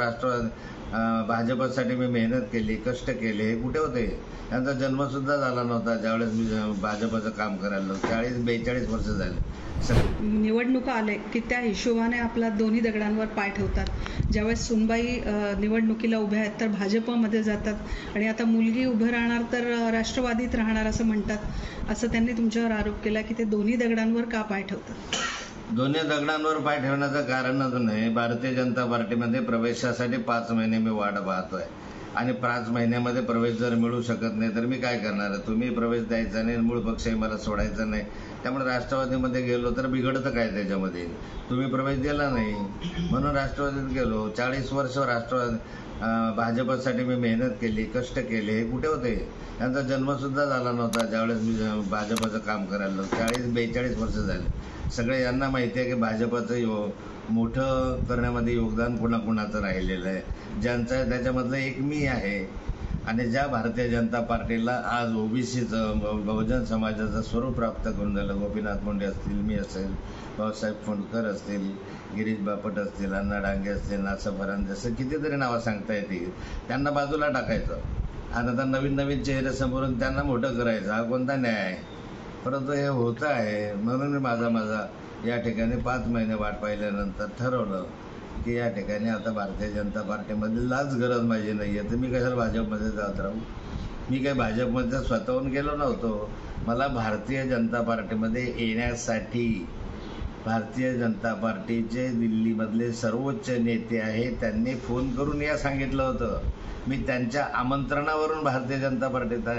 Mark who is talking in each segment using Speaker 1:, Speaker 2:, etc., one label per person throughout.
Speaker 1: राष्ट्रवादी भाजपसाठी मी मेहनत केली, कष्ट केले, हे कुठे होते? त्यांचा जन्मसुद्धा झाला नव्हता ज्यावेळेस मी भाजपचं काम करायला 40-42 वर्ष झाले.
Speaker 2: निवडणुका आले की त्या हिशोबाने आपला दोन्ही दगडांवर पाय ठेवतात. ज्यावेळेस सुनबाई निवडणुकीला उभ्या आहेत तर भाजपमध्ये जातात आणि आता मुलगी उभं राहणार तर राष्ट्रवादीत राहणार असं म्हणतात. असं त्यांनी तुमच्यावर आरोप केला की ते दोन्ही दगडांवर का पाय ठेवतात?
Speaker 1: दोन्ही दगडांवर पाय ठेवण्याचं कारणच नाही. भारतीय जनता पार्टीमध्ये प्रवेशासाठी 5 महिने मी वाट पाहतोय आणि 5 महिन्यामध्ये प्रवेश जर मिळू शकत नाही तर मी काय करणार? तुम्ही प्रवेश द्यायचा नाही, मूळ पक्षही मला सोडायचा नाही. त्यामुळे राष्ट्रवादीमध्ये गेलो तर बिघडतं काय त्याच्यामध्ये? तुम्ही प्रवेश दिला नाही म्हणून राष्ट्रवादीत गेलो. 40 वर्ष भाजपसाठी मी मेहनत केली, कष्ट केले, हे कुठे होते? त्यांचा जन्मसुद्धा झाला नव्हता ज्यावेळेस मी भाजपचं काम करायला 40-42 वर्ष झाले. सगळे यांना माहिती आहे की भाजपचं मोठं करण्यामध्ये योगदान कुणाकुणाचं राहिलेलं आहे. ज्यांचं आहे त्याच्यामधलं एक मी आहे. आणि ज्या भारतीय जनता पार्टीला आज ओबीसीचं बहुजन समाजाचं स्वरूप प्राप्त करून झालं, गोपीनाथ मुंडे असतील, मी असेल, भाऊसाहेब फोंडकर असतील, गिरीश बापट असतील, अण्णा डांगे असतील, नासा फरांदे, असं कितीतरी नावं सांगता येतील. त्यांना बाजूला टाकायचं आणि आता नवीन नवीन चेहरे समोरून त्यांना मोठं करायचं, हा कोणता न्याय आहे? परंतु हे होतं आहे. म्हणून मी माझा या ठिकाणी 5 महिने वाट पाहिल्यानंतर ठरवलं की या ठिकाणी आता भारतीय जनता पार्टीमध्ये लाच गरज माझी नाही आहे, तर मी कशाला भाजपमध्ये जात राहू? मी काही भाजपमध्ये स्वतःहून गेलो नव्हतो. मला भारतीय जनता पार्टीमध्ये येण्यासाठी भारतीय जनता पार्टीचे दिल्लीमधले सर्वोच्च नेते आहेत त्यांनी फोन करून या सांगितलं होतं. मी त्यांच्या आमंत्रणावरून भारतीय जनता पार्टीत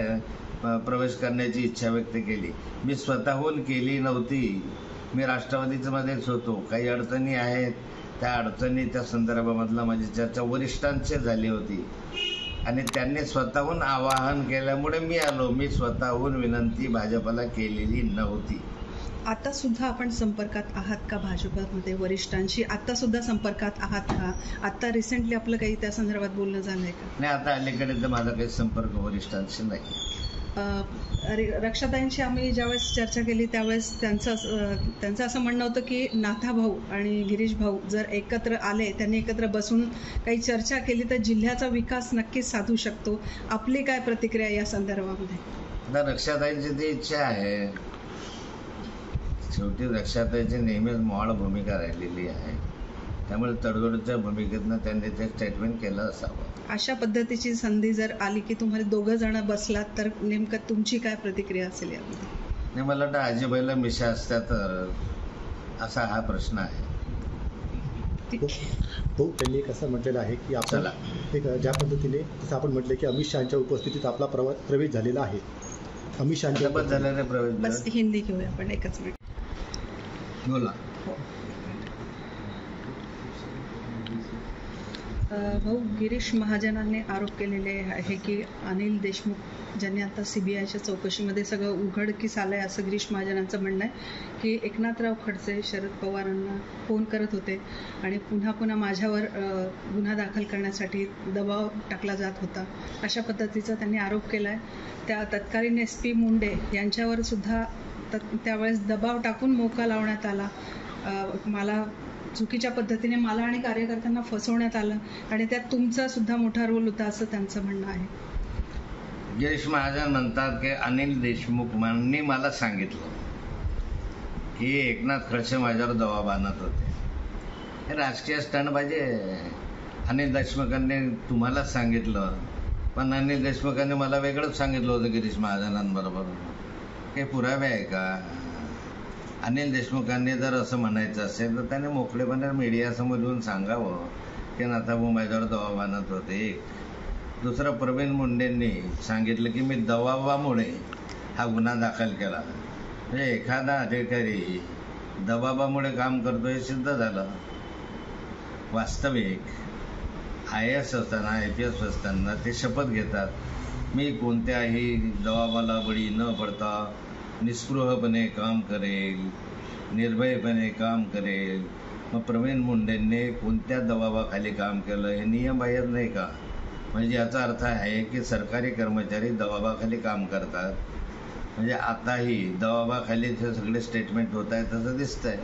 Speaker 1: प्रवेश करण्याची इच्छा व्यक्त केली. मी स्वतःहून केली नव्हती. मी राष्ट्रवादीमध्येच होतो. काही अडचणी आहेत, त्या अडचणी त्या संदर्भामधला माझी चर्चा वरिष्ठांची झाली होती आणि त्यांनी स्वतःहून आवाहन केल्यामुळे मी आलो. मी स्वतःहून विनंती भाजपला केलेली नव्हती.
Speaker 2: आता सुद्धा आपण संपर्कात आहात का भाजपमध्ये वरिष्ठांशी? आता सुद्धा संपर्कात आहात का? आता रिसेंटली आपलं काही त्या संदर्भात बोलणं झालंय का?
Speaker 1: नाही, आता अलीकडे तर माझा काही संपर्क वरिष्ठांशी नाही.
Speaker 2: रक्षाताईंशी आम्ही ज्यावेळेस चर्चा केली त्यावेळेस त्यांचं असं म्हणणं होतं की नाथा भाऊ आणि गिरीश भाऊ जर एकत्र आले, त्यांनी एकत्र बसून काही चर्चा केली तर जिल्ह्याचा विकास नक्कीच साधू शकतो. आपली काय प्रतिक्रिया या संदर्भामध्ये?
Speaker 1: आता रक्षाताईंची ती इच्छा आहे. शेवटी रक्षाताईची नेहमीच मोहाळ भूमिका राहिलेली आहे. त्यामुळे तडजोडीच्या भूमिकेतनं त्यांनी ते स्टेटमेंट केलं असावं.
Speaker 2: अशा पद्धतीची संधी जर आली की तुम्हाला 2 जण बसलात तर नेमकं तुमची काय प्रतिक्रिया असेल यामध्ये?
Speaker 1: नाही, मला वाटतं आजीबाईला मिशा असत्या तर असा हा प्रश्न आहे.
Speaker 3: हो, त्यांनी एक असं म्हटलेलं आहे की आपल्याला एक ज्या पद्धतीने जसं आपण म्हटलं की अमित शहाच्या उपस्थितीत आपला प्रवेश झालेला आहे. अमित शहाच्या
Speaker 1: झालेला प्रवेश.
Speaker 2: बस हिंदी घेऊया आपण, एकच मिनिट
Speaker 1: बोला.
Speaker 2: भाऊ, गिरीश महाजनांनी आरोप केलेले आहे की अनिल देशमुख ज्यांनी आता CBIच्या चौकशीमध्ये सगळं उघडकीस आलंय असं गिरीश महाजनांचं म्हणणं आहे की एकनाथराव खडसे शरद पवारांना फोन करत होते आणि पुन्हा पुन्हा माझ्यावर गुन्हा दाखल करण्यासाठी दबाव टाकला जात होता, अशा पद्धतीचा त्यांनी आरोप केलाय. त्या तत्कालीन SP मुंडे यांच्यावर सुद्धा त्यावेळेस दबाव टाकून मोका लावण्यात आला. मला चुकीच्या पद्धतीने मला आणि कार्यकर्त्यांना फसवण्यात आलं आणि त्यात तुमचा सुद्धा मोठा रोल होता असं त्यांचं म्हणणं आहे.
Speaker 1: गिरीश महाजन म्हणतात की अनिल देशमुखांनी मला सांगितलं की एकनाथ खडसे माझ्यावर दबाव आणत होते. हे राजकीय स्टंटबाजी आहे. अनिल देशमुखांनी तुम्हाला सांगितलं, पण अनिल देशमुखांनी मला वेगळंच सांगितलं होतं गिरीश महाजनांबरोबर. हे पुरावे आहे का? अनिल देशमुखांनी जर असं म्हणायचं असेल तर त्याने मोकळेपणे मीडियासमोर येऊन सांगावं की नाथाभाऊ माझ्यावर दबाव आणत होते. दुसरं, प्रवीण मुंडेंनी सांगितलं की मी दबावामुळे हा गुन्हा दाखल केला. म्हणजे एखादा अधिकारी दबावामुळे काम करतो हे सिद्ध झालं. वास्तविक IAS असताना IPS असताना ते शपथ घेतात, मी कोणत्याही दबावाला बळी न पडता निस्पृहपणे काम करेल, निर्भयपणे काम करेल. मग प्रवीण मुंडेंनी कोणत्या दबावाखाली काम केलं हे नियमबाह्य नाही का? म्हणजे याचा अर्थ आहे की सरकारी कर्मचारी दबावाखाली काम करतात. म्हणजे आताही दबावाखाली सगळे स्टेटमेंट होत आहेत असं दिसतंय.